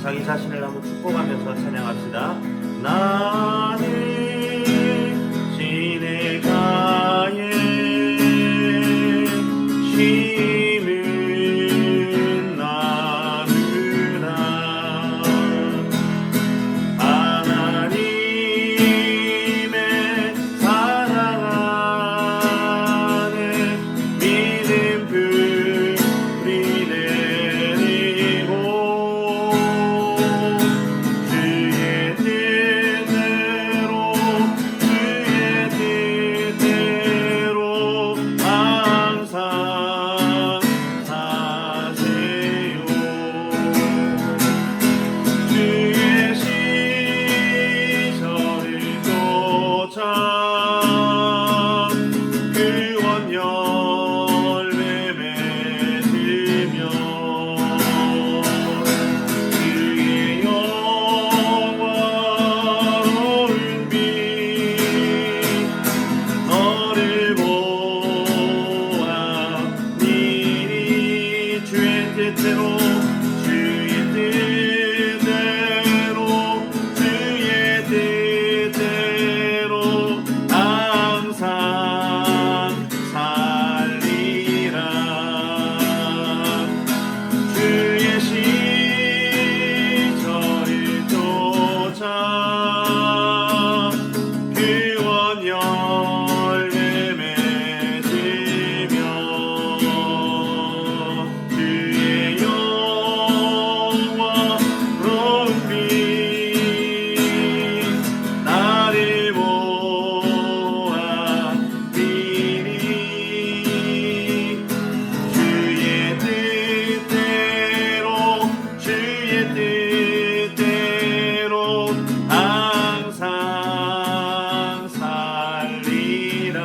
자기 자신을 한번 축복하면서 찬양합시다. 나는 시내가에 심은 나무라 하나님의 사랑 안에 믿음 뿌리 내리고 주의 뜻대로 항상 사세요. 주의 시절을 쫓아 구원 열매 맺으며 주의 영화로운 빛 너를 보았니. 주의 뜻대로 항상 살리라. 주의 시절을 쫓아 구원 열매 맺으며 주의 영화로운 빛 나를 보았니. 주의 뜻대로 항상 살리라.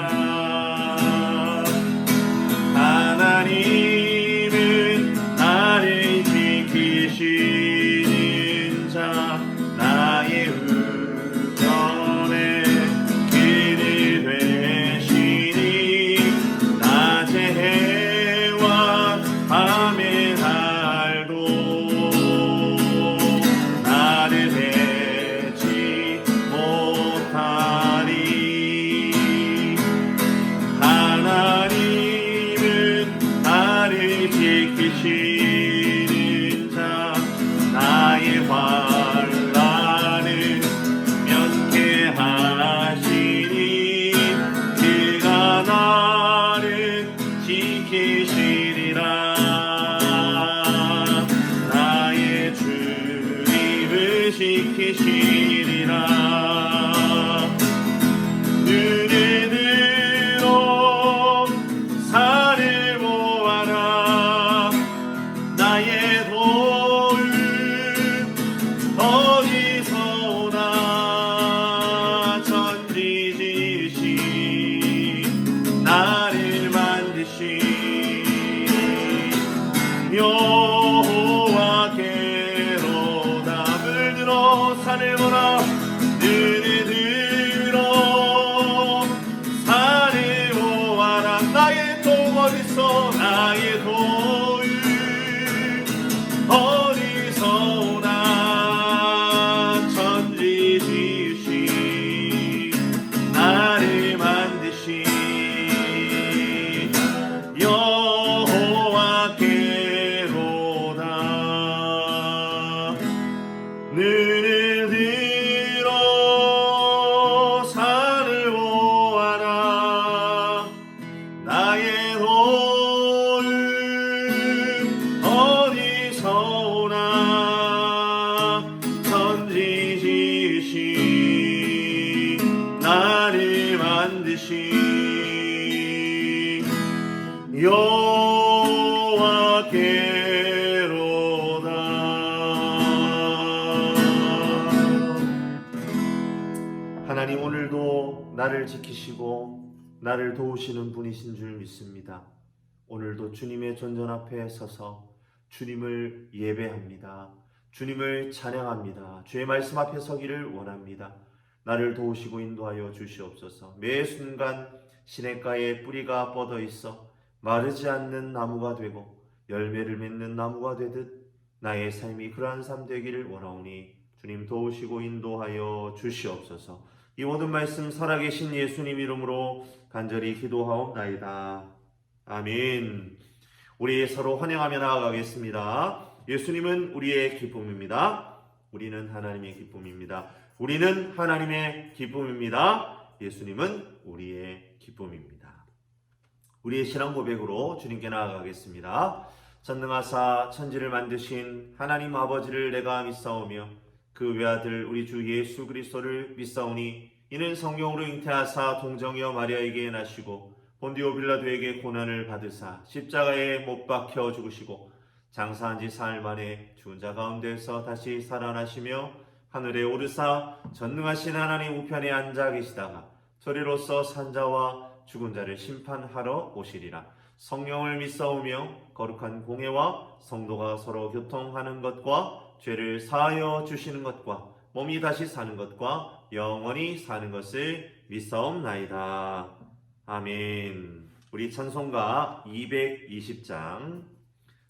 하나님은 나를 지키시는 자 나의 우편에 길을 되시니 낮의 해와 밤의 달도 나를 해치 못하리. 하나님은 나를 지키시는 자 나의 환난을 면케하시니 그가 나를 지키시리라. 나의 주님을 지키시리라. 눈을 들어 산을 보아라. 나의 도움 어디서 오나. 천지지신 나를 만드신 여호와께로다. 눈을 들어 산을 보라. 눈을 들어 산을 보아라. 나의 도움 어디서 나의 도움 어디서 오나. 천지지신 나를 만드신 여호와께로다. 눈을 들어 산을 보아라. 나의 도움 어디서 오나. 천지지신 나를 만드신 여호와께로다. 하나님, 오늘도 나를 지키시고 나를 도우시는 분이신 줄 믿습니다. 오늘도 주님의 존전 앞에 서서 주님을 예배합니다. 주님을 찬양합니다. 주의 말씀 앞에 서기를 원합니다. 나를 도우시고 인도하여 주시옵소서. 매 순간 시냇가에 뿌리가 뻗어 있어 마르지 않는 나무가 되고 열매를 맺는 나무가 되듯 나의 삶이 그러한 삶 되기를 원하오니 주님 도우시고 인도하여 주시옵소서. 이 모든 말씀 살아계신 예수님 이름으로 간절히 기도하옵나이다. 아멘. 우리 서로 환영하며 나아가겠습니다. 예수님은 우리의 기쁨입니다. 우리는 하나님의 기쁨입니다. 우리는 하나님의 기쁨입니다. 예수님은 우리의 기쁨입니다. 우리의 신앙 고백으로 주님께 나아가겠습니다. 전능하사 천지를 만드신 하나님 아버지를 내가 믿사오며 그 외아들 우리 주 예수 그리스도를 믿사오니 이는 성령으로 잉태하사 동정녀 마리아에게 나시고 본디오 빌라도에게 고난을 받으사 십자가에 못 박혀 죽으시고 장사한 지 사흘 만에 죽은 자 가운데서 다시 살아나시며 하늘에 오르사 전능하신 하나님 우편에 앉아 계시다가 저리로서 산자와 죽은 자를 심판하러 오시리라. 성령을 믿사오며 거룩한 공회와 성도가 서로 교통하는 것과 죄를 사하여 주시는 것과 몸이 다시 사는 것과 영원히 사는 것을 믿사옵나이다. 아멘. 우리 찬송가 220장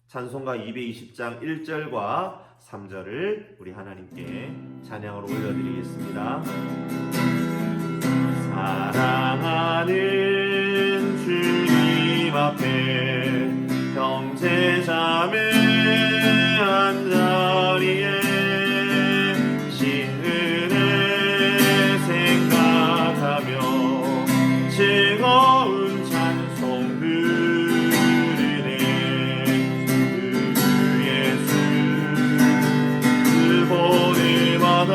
1절과 3절을 우리 하나님께 찬양으로 올려드리겠습니다. 사랑하는 주님 앞에 형제자매 한자리에 신은혜 생각하며 즐거운 찬송 부르네. 그 예수 그 본을 받아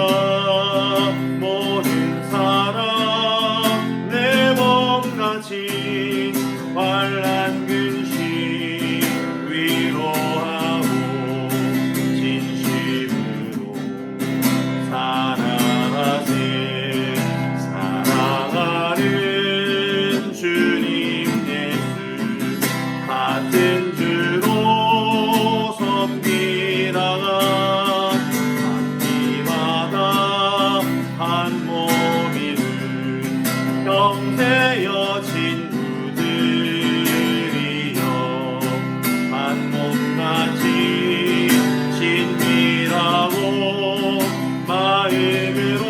모든 사람 내 몸같이 환난 근심 위로하고 진심으로 사랑하세. 사랑하는 주님 예수 같은 주로 섬기다가 한끼마다 한 몸이는 형제여 친구들이여 한 몸같이 친밀하고 마음으로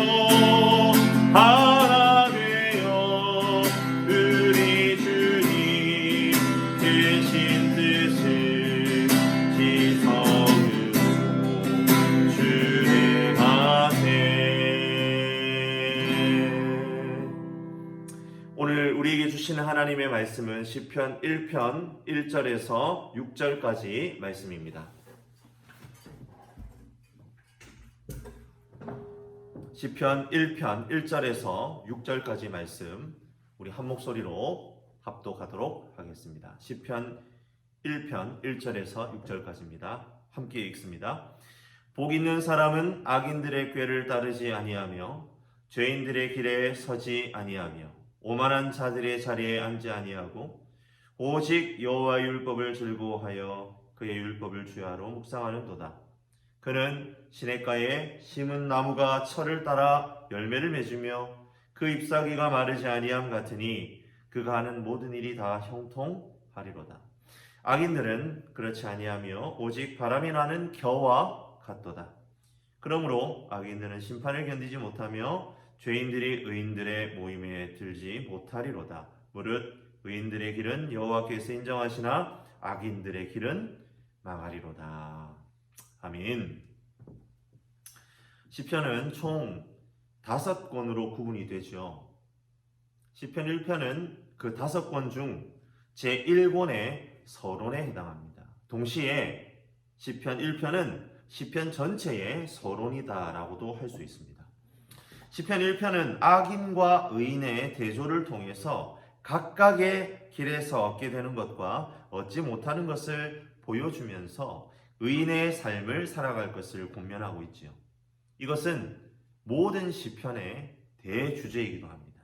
하나 되어 우리 주님 크신 뜻을 지성으로 준행하세. 오늘 우리에게 주시는 하나님의 말씀은 시편 1편 1절에서 6절까지 말씀입니다. 시편 1편 1절에서 6절까지 말씀 우리 한 목소리로 합독하도록 하겠습니다. 시편 1편 1절에서 6절까지입니다. 함께 읽습니다. 복 있는 사람은 악인들의 꾀를 따르지 아니하며 죄인들의 길에 서지 아니하며 오만한 자들의 자리에 앉지 아니하고 오직 여호와의 율법을 즐거워하여 그의 율법을 주야로 묵상하는도다. 그는 시냇가에 심은 나무가 철을 따라 열매를 맺으며 그 잎사귀가 마르지 아니함 같으니 그가 하는 모든 일이 다 형통하리로다. 악인들은 그렇지 아니하며 오직 바람이 나는 겨와 같도다. 그러므로 악인들은 심판을 견디지 못하며 죄인들이 의인들의 모임에 들지 못하리로다. 무릇 의인들의 길은 여호와께서 인정하시나 악인들의 길은 망하리로다. 아멘. 시편은 총 5권으로 구분이 되죠. 시편 1편은 그 5권 중 제1권의 서론에 해당합니다. 동시에 시편 1편은 시편 전체의 서론이다라고도 할 수 있습니다. 시편 1편은 악인과 의인의 대조를 통해서 각각의 길에서 얻게 되는 것과 얻지 못하는 것을 보여주면서 의인의 삶을 살아갈 것을 권면하고 있지요. 이것은 모든 시편의 대주제이기도 합니다.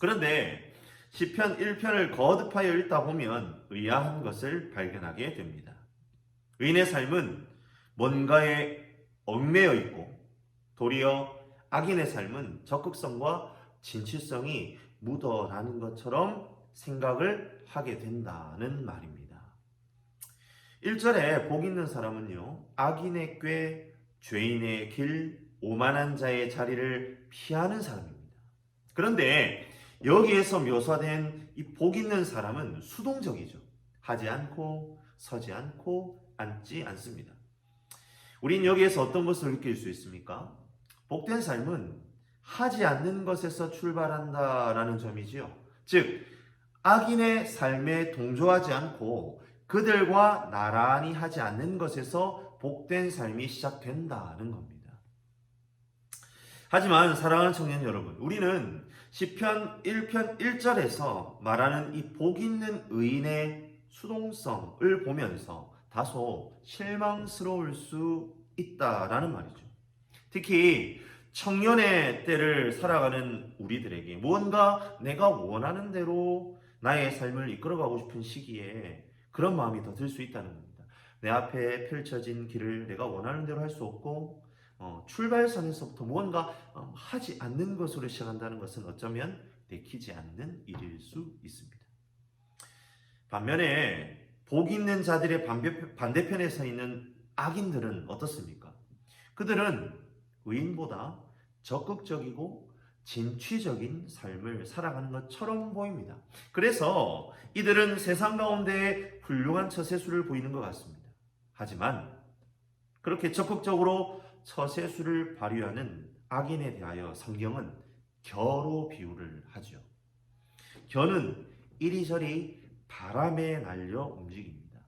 그런데 시편 1편을 거듭하여 읽다 보면 의아한 것을 발견하게 됩니다. 의인의 삶은 뭔가에 얽매여 있고 도리어 악인의 삶은 적극성과 진취성이 묻어나는 것처럼 생각을 하게 된다는 말입니다. 1절에 복 있는 사람은요, 악인의 꾀, 죄인의 길, 오만한 자의 자리를 피하는 사람입니다. 그런데 여기에서 묘사된 이 복 있는 사람은 수동적이죠. 하지 않고 서지 않고 앉지 않습니다. 우린 여기에서 어떤 것을 느낄 수 있습니까? 복된 삶은 하지 않는 것에서 출발한다라는 점이지요. 즉, 악인의 삶에 동조하지 않고 그들과 나란히 하지 않는 것에서 복된 삶이 시작된다는 겁니다. 하지만 사랑하는 청년 여러분, 우리는 시편 1편 1절에서 말하는 이 복 있는 의인의 수동성을 보면서 다소 실망스러울 수 있다라는 말이죠. 특히 청년의 때를 살아가는 우리들에게 무언가 내가 원하는 대로 나의 삶을 이끌어가고 싶은 시기에 그런 마음이 더 들 수 있다는 겁니다. 내 앞에 펼쳐진 길을 내가 원하는 대로 할 수 없고 출발선에서부터 무언가 하지 않는 것으로 시작한다는 것은 어쩌면 내키지 않는 일일 수 있습니다. 반면에 복 있는 자들의 반대편에 서 있는 악인들은 어떻습니까? 그들은 의인보다 적극적이고 진취적인 삶을 살아가는 것처럼 보입니다. 그래서 이들은 세상 가운데 훌륭한 처세술을 보이는 것 같습니다. 하지만 그렇게 적극적으로 처세술을 발휘하는 악인에 대하여 성경은 겨로 비유를 하죠. 겨는 이리저리 바람에 날려 움직입니다.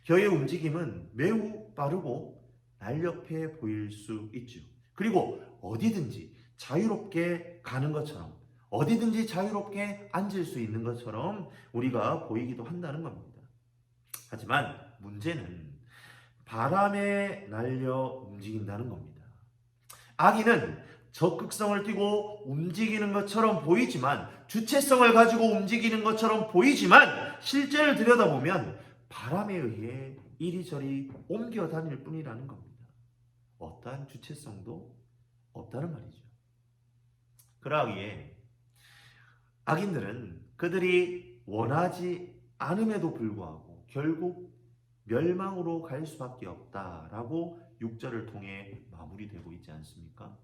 겨의 움직임은 매우 빠르고 날렵해 보일 수 있죠. 그리고 어디든지 자유롭게 가는 것처럼, 어디든지 자유롭게 앉을 수 있는 것처럼 우리가 보이기도 한다는 겁니다. 하지만 문제는 바람에 날려 움직인다는 겁니다. 악인은 적극성을 띠고 움직이는 것처럼 보이지만, 주체성을 가지고 움직이는 것처럼 보이지만 실제를 들여다보면 바람에 의해 이리저리 옮겨 다닐 뿐이라는 겁니다. 어떠한 주체성도 없다는 말이죠. 그러기에 악인들은 그들이 원하지 않음에도 불구하고 결국 멸망으로 갈 수밖에 없다라고 6절을 통해 마무리되고 있지 않습니까?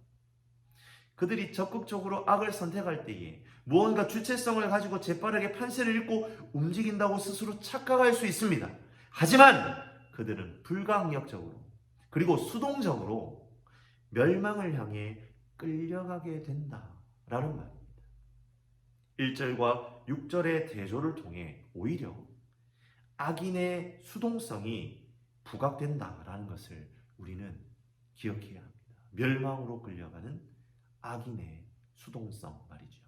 그들이 적극적으로 악을 선택할 때에 무언가 주체성을 가지고 재빠르게 판세를 읽고 움직인다고 스스로 착각할 수 있습니다. 하지만 그들은 불가항력적으로 그리고 수동적으로 멸망을 향해 끌려가게 된다라는 말입니다. 1절과 6절의 대조를 통해 오히려 악인의 수동성이 부각된다라는 것을 우리는 기억해야 합니다. 멸망으로 끌려가는 악인의 수동성 말이죠.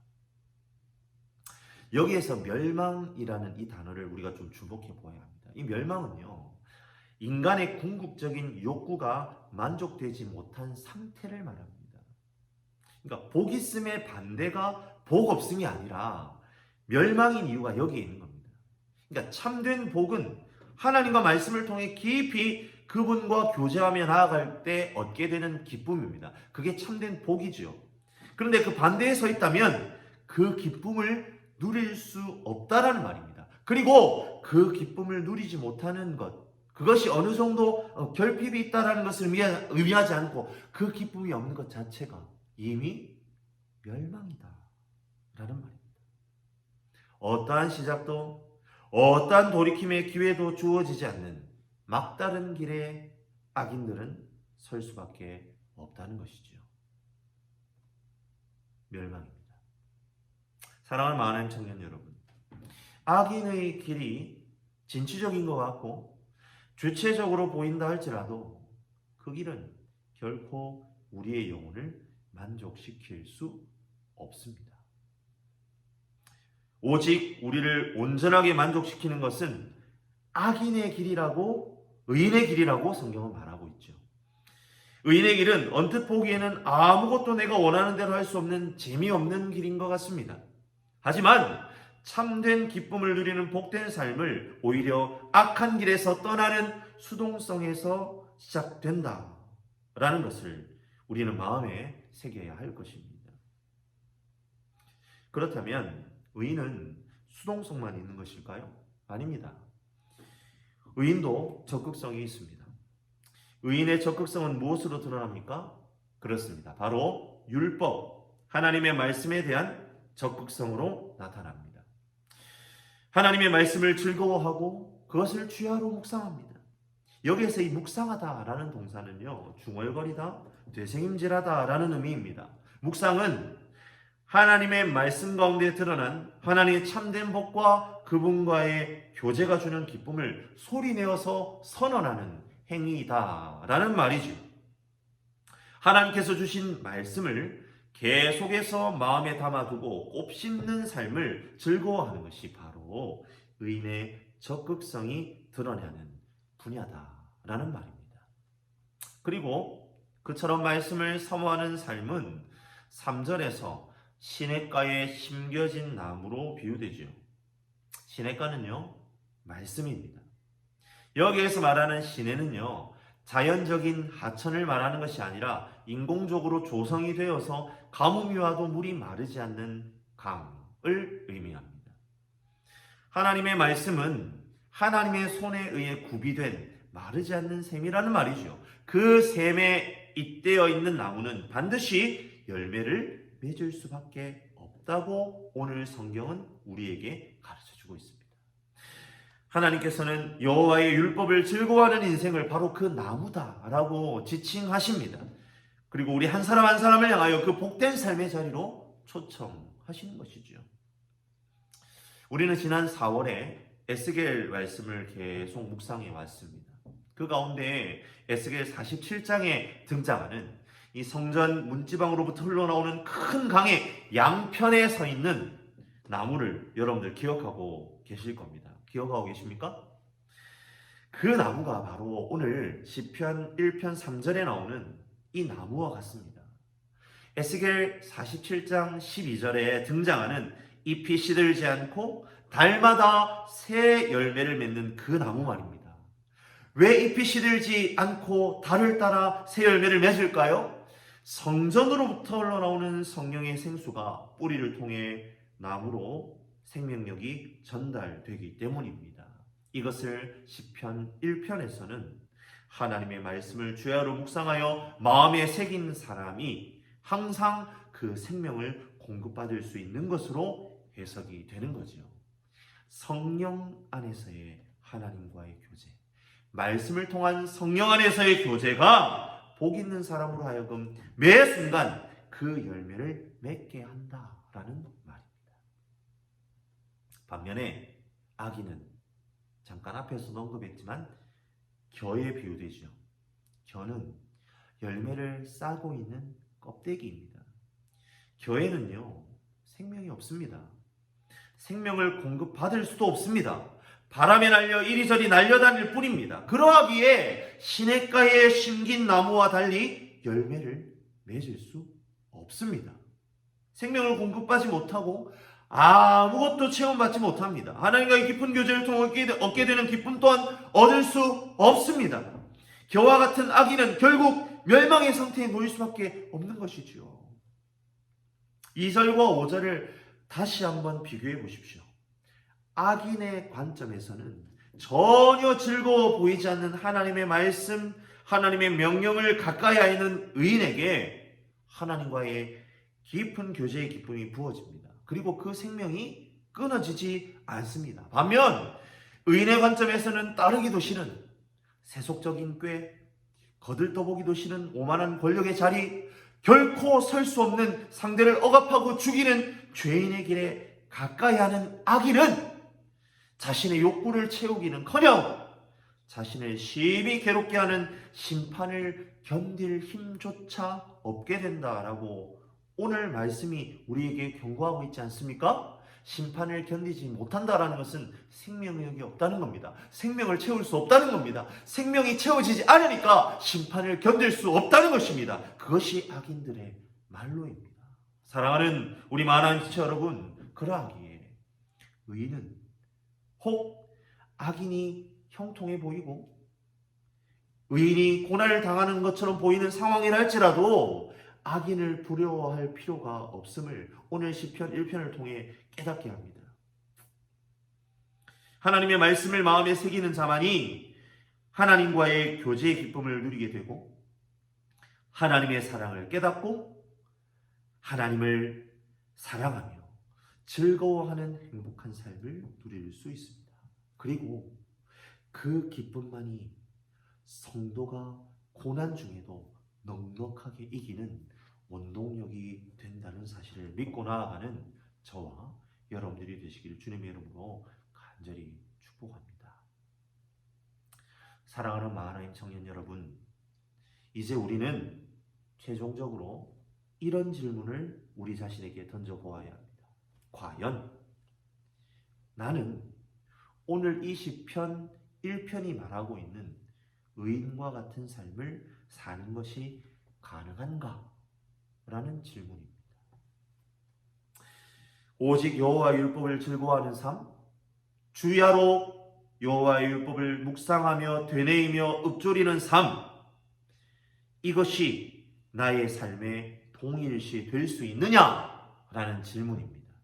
여기에서 멸망이라는 이 단어를 우리가 좀 주목해 보아야 합니다. 이 멸망은요, 인간의 궁극적인 욕구가 만족되지 못한 상태를 말합니다. 그러니까 복 있음의 반대가 복 없음이 아니라 멸망인 이유가 여기에 있는 겁니다. 그러니까 참된 복은 하나님과 말씀을 통해 깊이 그분과 교제하며 나아갈 때 얻게 되는 기쁨입니다. 그게 참된 복이죠. 그런데 그 반대에 서 있다면 그 기쁨을 누릴 수 없다라는 말입니다. 그리고 그 기쁨을 누리지 못하는 것, 그것이 어느 정도 결핍이 있다라는 것을 의미하지 않고 그 기쁨이 없는 것 자체가 이미 멸망이다 라는 말입니다. 어떠한 시작도 어떠한 돌이킴의 기회도 주어지지 않는 막다른 길에 악인들은 설 수밖에 없다는 것이죠. 멸망입니다. 사랑하는 마하나임 청년 여러분, 악인의 길이 진취적인 것 같고 주체적으로 보인다 할지라도 그 길은 결코 우리의 영혼을 만족시킬 수 없습니다. 오직 우리를 온전하게 만족시키는 것은 악인의 길이라고, 의인의 길이라고 성경은 말하고 있죠. 의인의 길은 언뜻 보기에는 아무것도 내가 원하는 대로 할 수 없는 재미없는 길인 것 같습니다. 하지만 참된 기쁨을 누리는 복된 삶을 오히려 악한 길에서 떠나는 수동성에서 시작된다라는 것을 우리는 마음에 새겨야 할 것입니다. 그렇다면 의인은 수동성만 있는 것일까요? 아닙니다. 의인도 적극성이 있습니다. 의인의 적극성은 무엇으로 드러납니까? 그렇습니다. 바로 율법, 하나님의 말씀에 대한 적극성으로 나타납니다. 하나님의 말씀을 즐거워하고 그것을 주야로 묵상합니다. 여기에서 이 묵상하다라는 동사는요, 중얼거리다, 되새김질하다라는 의미입니다. 묵상은 하나님의 말씀 가운데 드러난 하나님의 참된 법과 그분과의 교제가 주는 기쁨을 소리내어서 선언하는 행위이다라는 말이죠. 하나님께서 주신 말씀을 계속해서 마음에 담아두고 곱씹는 삶을 즐거워하는 것이 바로 의인의 적극성이 드러나는 분야다라는 말입니다. 그리고 그처럼 말씀을 사모하는 삶은 3절에서 시냇가에 심겨진 나무로 비유되죠. 시냇가는요, 말씀입니다. 여기에서 말하는 시내는요, 자연적인 하천을 말하는 것이 아니라 인공적으로 조성이 되어서 가뭄이 와도 물이 마르지 않는 강을 의미합니다. 하나님의 말씀은 하나님의 손에 의해 구비된 마르지 않는 샘이라는 말이죠. 그 샘에 잇대어 있는 나무는 반드시 열매를 맺을 수밖에 없다고 오늘 성경은 우리에게 가르쳐주고 있습니다. 하나님께서는 여호와의 율법을 즐거워하는 인생을 바로 그 나무다라고 지칭하십니다. 그리고 우리 한 사람 한 사람을 향하여 그 복된 삶의 자리로 초청하시는 것이죠. 우리는 지난 4월에 에스겔 말씀을 계속 묵상해 왔습니다. 그 가운데 에스겔 47장에 등장하는 이 성전 문지방으로부터 흘러나오는 큰 강의 양편에 서 있는 나무를 여러분들 기억하고 계실 겁니다. 기억하고 계십니까? 그 나무가 바로 오늘 시편 1편 3절에 나오는 이 나무와 같습니다. 에스겔 47장 12절에 등장하는 잎이 시들지 않고 달마다 새 열매를 맺는 그 나무 말입니다. 왜 잎이 시들지 않고 달을 따라 새 열매를 맺을까요? 성전으로부터 흘러나오는 성령의 생수가 뿌리를 통해 나무로 생명력이 전달되기 때문입니다. 이것을 시편 1편에서는 하나님의 말씀을 주야로 묵상하여 마음에 새긴 사람이 항상 그 생명을 공급받을 수 있는 것으로 해석이 되는 거죠. 성령 안에서의 하나님과의 교제, 말씀을 통한 성령 안에서의 교제가 복 있는 사람으로 하여금 매 순간 그 열매를 맺게 한다라는 말입니다. 반면에 악인은 잠깐 앞에서도 언급했지만 겨에 비유되죠. 겨는 열매를 싸고 있는 껍데기입니다. 겨에는요, 생명이 없습니다. 생명을 공급받을 수도 없습니다. 바람에 날려 이리저리 날려다닐 뿐입니다. 그러하기에 시냇가에 심긴 나무와 달리 열매를 맺을 수 없습니다. 생명을 공급받지 못하고 아무것도 체험받지 못합니다. 하나님과의 깊은 교제를 통해 얻게 되는 기쁨 또한 얻을 수 없습니다. 겨와 같은 악인은 결국 멸망의 상태에 놓일 수밖에 없는 것이지요. 2절과 5절을 다시 한번 비교해 보십시오. 악인의 관점에서는 전혀 즐거워 보이지 않는 하나님의 말씀, 하나님의 명령을 가까이 하는 의인에게 하나님과의 깊은 교제의 기쁨이 부어집니다. 그리고 그 생명이 끊어지지 않습니다. 반면 의인의 관점에서는 따르기도 싫은 세속적인 꾀, 거들떠보기도 싫은 오만한 권력의 자리, 결코 설 수 없는 상대를 억압하고 죽이는 죄인의 길에 가까이 하는 악인은 자신의 욕구를 채우기는커녕 자신을 심히 괴롭게 하는 심판을 견딜 힘조차 없게 된다라고 오늘 말씀이 우리에게 경고하고 있지 않습니까? 심판을 견디지 못한다라는 것은 생명력이 없다는 겁니다. 생명을 채울 수 없다는 겁니다. 생명이 채워지지 않으니까 심판을 견딜 수 없다는 것입니다. 그것이 악인들의 말로입니다. 사랑하는 우리 만한 지체 여러분, 그러하기에 의인은 혹 악인이 형통해 보이고 의인이 고난을 당하는 것처럼 보이는 상황이라 할지라도 악인을 두려워할 필요가 없음을 오늘 시편 1편을 통해 깨닫게 합니다. 하나님의 말씀을 마음에 새기는 자만이 하나님과의 교제의 기쁨을 누리게 되고 하나님의 사랑을 깨닫고 하나님을 사랑하며 즐거워하는 행복한 삶을 누릴 수 있습니다. 그리고 그 기쁨만이 성도가 고난 중에도 넉넉하게 이기는 원동력이 된다는 사실을 믿고 나아가는 저와 여러분들이 되시기를 주님의 이름으로 간절히 축복합니다. 사랑하는 마하나임 청년 여러분, 이제 우리는 최종적으로 이런 질문을 우리 자신에게 던져보아야 합니다. 과연 나는 오늘 이 시편 1편이 말하고 있는 의인과 같은 삶을 사는 것이 가능한가? 라는 질문입니다. 오직 여호와의 율법을 즐거워하는 삶, 주야로 여호와의 율법을 묵상하며 되뇌이며 읊조리는 삶, 이것이 나의 삶의 동일시 될 수 있느냐라는 질문입니다.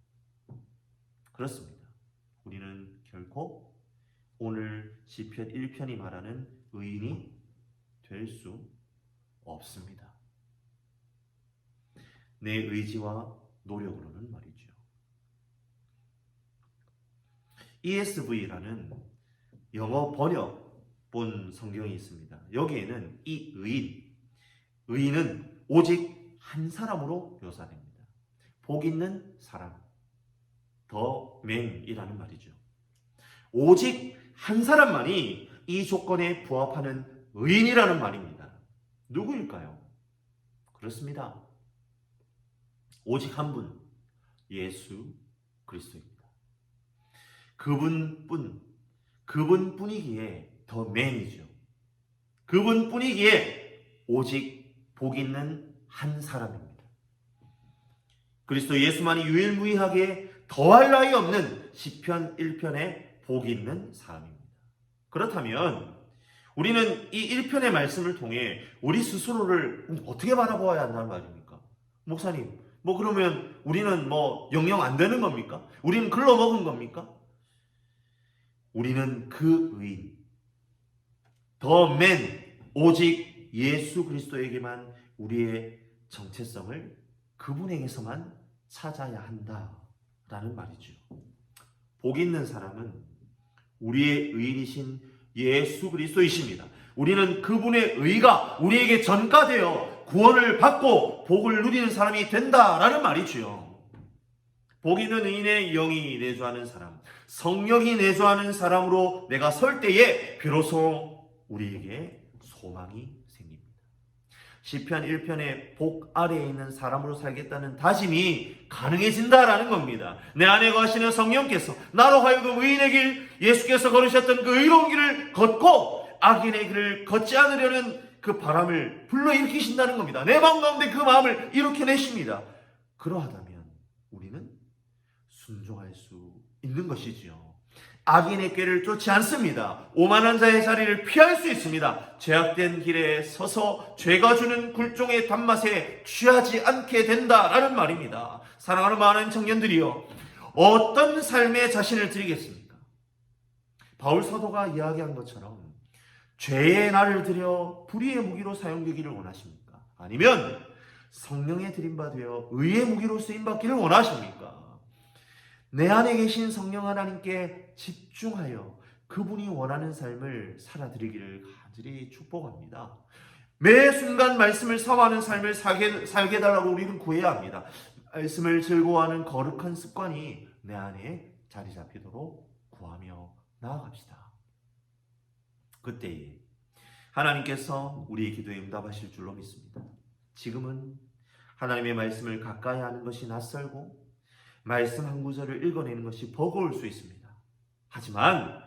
그렇습니다. 우리는 결코 오늘 시편 1편이 말하는 의인이 될 수 없습니다. 내 의지와 노력으로는 말이죠. ESV라는 영어 번역본 성경이 있습니다. 여기에는 이 의인은 오직 한 사람으로 묘사됩니다. 복 있는 사람, the man이라는 말이죠. 오직 한 사람만이 이 조건에 부합하는 의인이라는 말입니다. 누구일까요? 그렇습니다. 오직 한 분, 예수 그리스도입니다. 그분뿐이기에 더 맨이죠. 그분뿐이기에 오직 복 있는 한 사람입니다. 그리스도 예수만이 유일무이하게 더할 나위 없는 시편 1편의 복 있는 사람입니다. 그렇다면 우리는 이 1편의 말씀을 통해 우리 스스로를 어떻게 바라보아야 한다는 말입니까? 목사님, 그러면 우리는 영영 안 되는 겁니까? 우리는 글러먹은 겁니까? 우리는 그 의인, the man, 오직 예수 그리스도에게만 우리의 정체성을 그분에게서만 찾아야 한다라는 말이죠. 복 있는 사람은 우리의 의인이신 예수 그리스도이십니다. 우리는 그분의 의가 우리에게 전가되어 구원을 받고 복을 누리는 사람이 된다라는 말이죠. 복 있는 의인의 영이 내주하는 사람, 성령이 내주하는 사람으로 내가 설 때에 비로소 우리에게 소망이 생깁니다. 시편 1편의 복 아래에 있는 사람으로 살겠다는 다짐이 가능해진다라는 겁니다. 내 안에 거하시는 성령께서 나로 하여금 의인의 길, 예수께서 걸으셨던 그 의로운 길을 걷고 악인의 길을 걷지 않으려는 그 바람을 불러일으키신다는 겁니다. 내 마음 가운데 그 마음을 일으켜내십니다. 그러하다면 우리는 순종할 수 있는 것이지요. 악인의 꾀를 쫓지 않습니다. 오만한 자의 자리를 피할 수 있습니다. 죄악된 길에 서서 죄가 주는 굴종의 단맛에 취하지 않게 된다라는 말입니다. 사랑하는 많은 청년들이여, 어떤 삶에 자신을 드리겠습니까? 바울 사도가 이야기한 것처럼 죄의 날을 들여 불의의 무기로 사용되기를 원하십니까? 아니면 성령의 드림바 되어 의의 무기로 쓰임받기를 원하십니까? 내 안에 계신 성령 하나님께 집중하여 그분이 원하는 삶을 살아드리기를 간절히 축복합니다. 매 순간 말씀을 사모하는 삶을 살게 해달라고 우리는 구해야 합니다. 말씀을 즐거워하는 거룩한 습관이 내 안에 자리 잡히도록 구하며 나아갑시다. 그때에 하나님께서 우리의 기도에 응답하실 줄로 믿습니다. 지금은 하나님의 말씀을 가까이 하는 것이 낯설고 말씀 한 구절을 읽어내는 것이 버거울 수 있습니다. 하지만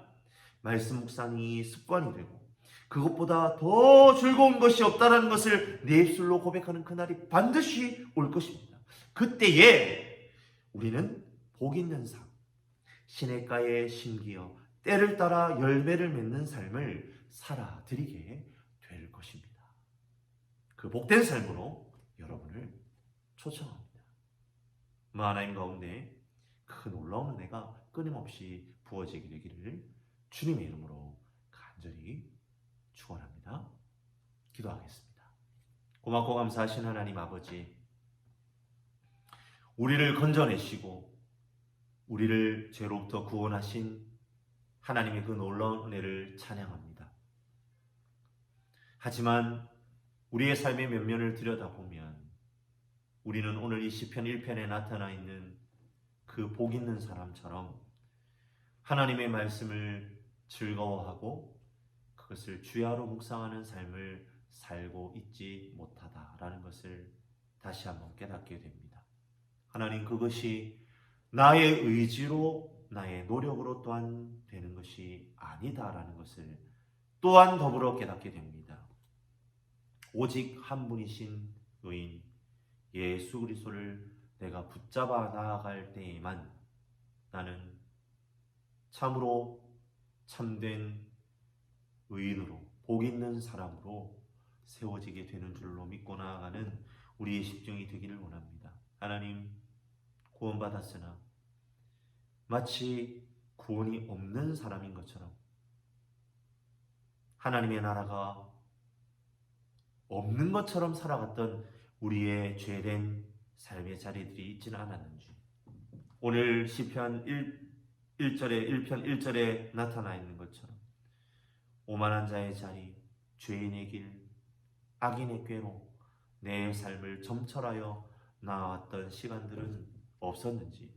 말씀 묵상이 습관이 되고 그것보다 더 즐거운 것이 없다는 것을 내 입술로 고백하는 그날이 반드시 올 것입니다. 그때에 우리는 복 있는 삶, 시냇가에 심기어 때를 따라 열매를 맺는 삶을 살아드리게 될 것입니다. 그 복된 삶으로 여러분을 초청합니다. 하나님 가운데 그 놀라운 은혜가 끊임없이 부어지게 되기를 주님의 이름으로 간절히 축원합니다. 기도하겠습니다. 고맙고 감사하신 하나님 아버지, 우리를 건져내시고 우리를 죄로부터 구원하신 하나님의 그 놀라운 은혜를 찬양합니다. 하지만 우리의 삶의 면면을 들여다보면 우리는 오늘 이 시편 1편에 나타나 있는 그 복 있는 사람처럼 하나님의 말씀을 즐거워하고 그것을 주야로 묵상하는 삶을 살고 있지 못하다라는 것을 다시 한번 깨닫게 됩니다. 하나님, 그것이 나의 의지로 나의 노력으로 또한 되는 것이 아니다라는 것을 또한 더불어 깨닫게 됩니다. 오직 한 분이신 의인 예수 그리스도를 내가 붙잡아 나아갈 때에만 나는 참으로 참된 의인으로 복 있는 사람으로 세워지게 되는 줄로 믿고 나아가는 우리의 심정이 되기를 원합니다. 하나님, 구원받았으나 마치 구원이 없는 사람인 것처럼 하나님의 나라가 없는 것처럼 살아갔던 우리의 죄된 삶의 자리들이 있지는 않았는지, 오늘 시편 1편 1절에 나타나 있는 것처럼 오만한 자의 자리, 죄인의 길, 악인의 꾀로 내 삶을 점철하여 나아왔던 시간들은 없었는지,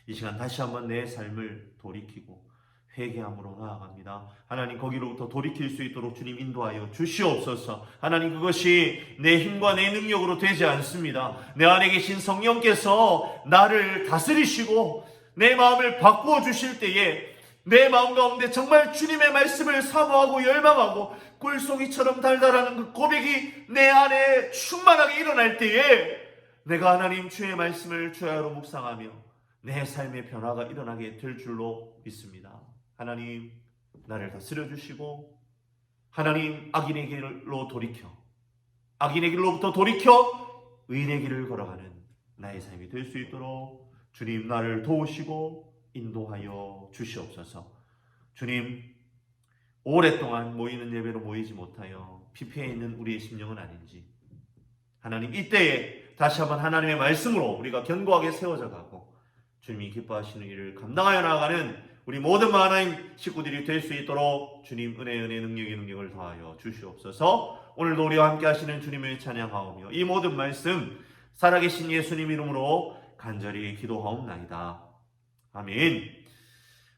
이 시간 다시 한번 내 삶을 돌이키고 회개함으로 나아갑니다. 하나님, 거기로부터 돌이킬 수 있도록 주님 인도하여 주시옵소서. 하나님, 그것이 내 힘과 내 능력으로 되지 않습니다. 내 안에 계신 성령께서 나를 다스리시고 내 마음을 바꾸어 주실 때에 내 마음 가운데 정말 주님의 말씀을 사모하고 열망하고 꿀송이처럼 달달하는 그 고백이 내 안에 충만하게 일어날 때에 내가 하나님 주의 말씀을 주야로 묵상하며 내 삶의 변화가 일어나게 될 줄로 믿습니다. 하나님, 나를 다스려 주시고 하나님, 악인의 길로 돌이켜 악인의 길로부터 돌이켜 의인의 길을 걸어가는 나의 삶이 될 수 있도록 주님 나를 도우시고 인도하여 주시옵소서. 주님, 오랫동안 모이는 예배로 모이지 못하여 피폐해 있는 우리의 심령은 아닌지, 하나님, 이때에 다시 한번 하나님의 말씀으로 우리가 견고하게 세워져 가고 주님이 기뻐하시는 일을 감당하여 나아가는 우리 모든 하나님 식구들이 될 수 있도록 주님 은혜 능력을 더하여 주시옵소서. 오늘도 우리와 함께 하시는 주님을 찬양하오며 이 모든 말씀 살아계신 예수님 이름으로 간절히 기도하옵나이다. 아멘.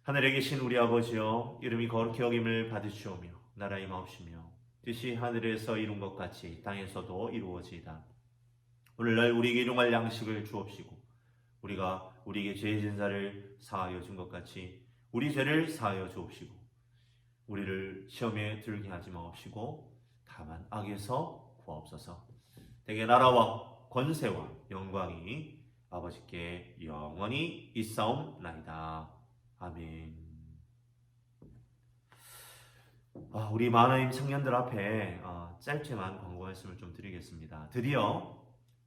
하늘에 계신 우리 아버지여, 이름이 거룩히 여김을 받으시오며 나라 임하옵시며 뜻이 하늘에서 이룬 것 같이 땅에서도 이루어지이다. 오늘날 우리에게 일용할 양식을 주옵시고 우리가 우리에게 죄 진 자를 사하여 준 것 같이 우리 죄를 사하여 주옵시고 우리를 시험에 들게 하지 마옵시고 다만 악에서 구하옵소서. 대개 나라와 권세와 영광이 아버지께 영원히 있사옵나이다. 아멘. 우리 마하나임 청년들 앞에 짧지만 광고 말씀을 좀 드리겠습니다. 드디어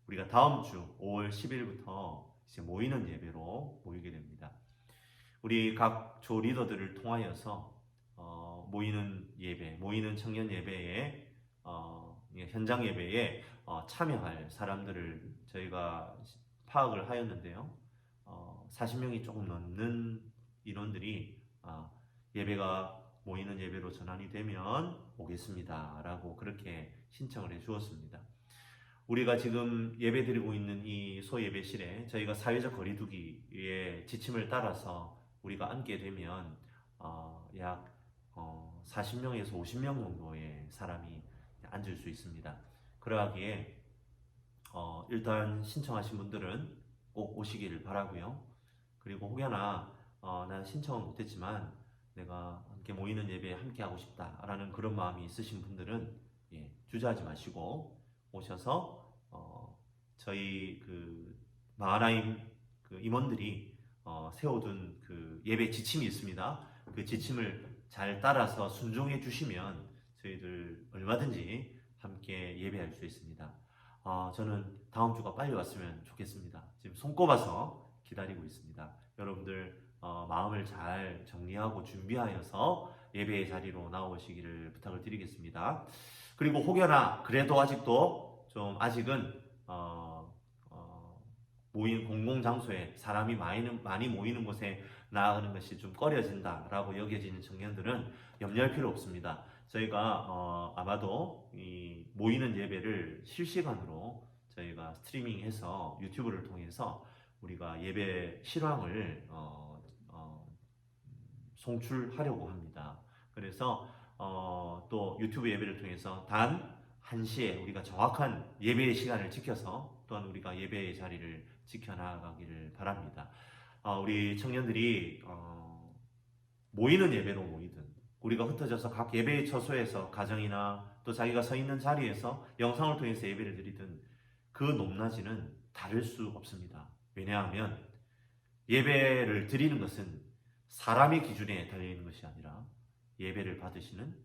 우리가 다음 주 5월 10일부터 이제 모이는 예배로 모이게 됩니다. 우리 각 조 리더들을 통하여서 모이는 예배, 모이는 청년 예배에 현장 예배에 참여할 사람들을 저희가 파악을 하였는데요. 40명이 조금 넘는 인원들이 예배가 모이는 예배로 전환이 되면 오겠습니다 라고 그렇게 신청을 해 주었습니다. 우리가 지금 예배 드리고 있는 이 소예배실에 저희가 사회적 거리두기의 지침을 따라서 우리가 앉게 되면 약 40명에서 50명 정도의 사람이 앉을 수 있습니다. 그러하기에 일단 신청하신 분들은 꼭 오시기를 바라고요. 그리고 혹여나 난 신청은 못했지만 내가 함께 모이는 예배에 함께 하고 싶다라는 그런 마음이 있으신 분들은 주저하지 마시고 오셔서 저희 그 마하나임 그 임원들이 세워둔 그 예배 지침이 있습니다. 그 지침을 잘 따라서 순종해 주시면 저희들 얼마든지 함께 예배할 수 있습니다. 저는 다음 주가 빨리 왔으면 좋겠습니다. 지금 손꼽아서 기다리고 있습니다. 여러분들 마음을 잘 정리하고 준비하여서 예배의 자리로 나오시기를 부탁을 드리겠습니다. 그리고 혹여나 그래도 아직도 좀 아직은 모인 공공장소에 사람이 많이 모이는 곳에 나아가는 것이 좀 꺼려진다라고 여겨지는 청년들은 염려할 필요 없습니다. 저희가 아마도 이 모이는 예배를 실시간으로 저희가 스트리밍해서 유튜브를 통해서 우리가 예배 실황을 송출하려고 합니다. 그래서 또 유튜브 예배를 통해서 단 1시에 우리가 정확한 예배의 시간을 지켜서 또한 우리가 예배의 자리를 지켜나가기를 바랍니다. 우리 청년들이 모이는 예배로 모이든 우리가 흩어져서 각 예배의 처소에서 가정이나 또 자기가 서 있는 자리에서 영상을 통해서 예배를 드리든 그 높낮이는 다를 수 없습니다. 왜냐하면 예배를 드리는 것은 사람의 기준에 달려있는 것이 아니라 예배를 받으시는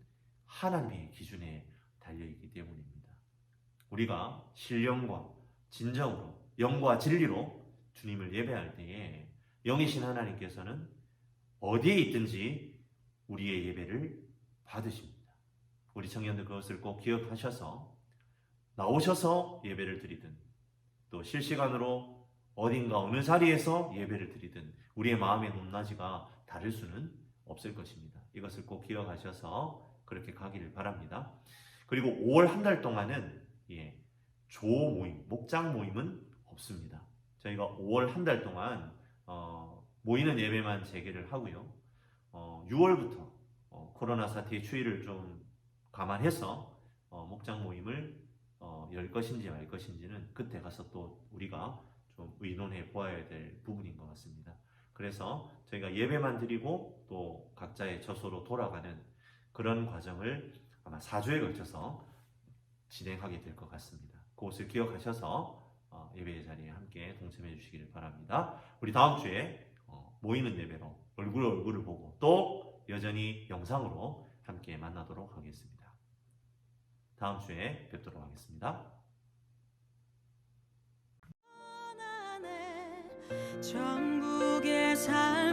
하나님의 기준에 달려있기 때문입니다. 우리가 신령과 진정으로 영과 진리로 주님을 예배할 때에 영이신 하나님께서는 어디에 있든지 우리의 예배를 받으십니다. 우리 청년들 그것을 꼭 기억하셔서 나오셔서 예배를 드리든 또 실시간으로 어딘가 어느 자리에서 예배를 드리든 우리의 마음의 높낮이가 다를 수는 없을 것입니다. 이것을 꼭 기억하셔서 그렇게 가기를 바랍니다. 그리고 5월 한 달 동안은 조 모임, 목장 모임은 없습니다. 저희가 5월 한 달 동안 모이는 예배만 재개를 하고요. 6월부터 코로나 사태의 추이를 좀 감안해서 목장 모임을 열 것인지 말 것인지는 그때 가서 또 우리가 좀 의논해 보아야 될 부분인 것 같습니다. 그래서 저희가 예배만 드리고 또 각자의 처소로 돌아가는 그런 과정을 아마 4주에 걸쳐서 진행하게 될 것 같습니다. 그것을 기억하셔서 예배의 자리에 함께 동참해 주시기를 바랍니다. 우리 다음 주에 모이는 예배로 얼굴을 보고 또 여전히 영상으로 함께 만나도록 하겠습니다. 다음 주에 뵙도록 하겠습니다. 전국의 삶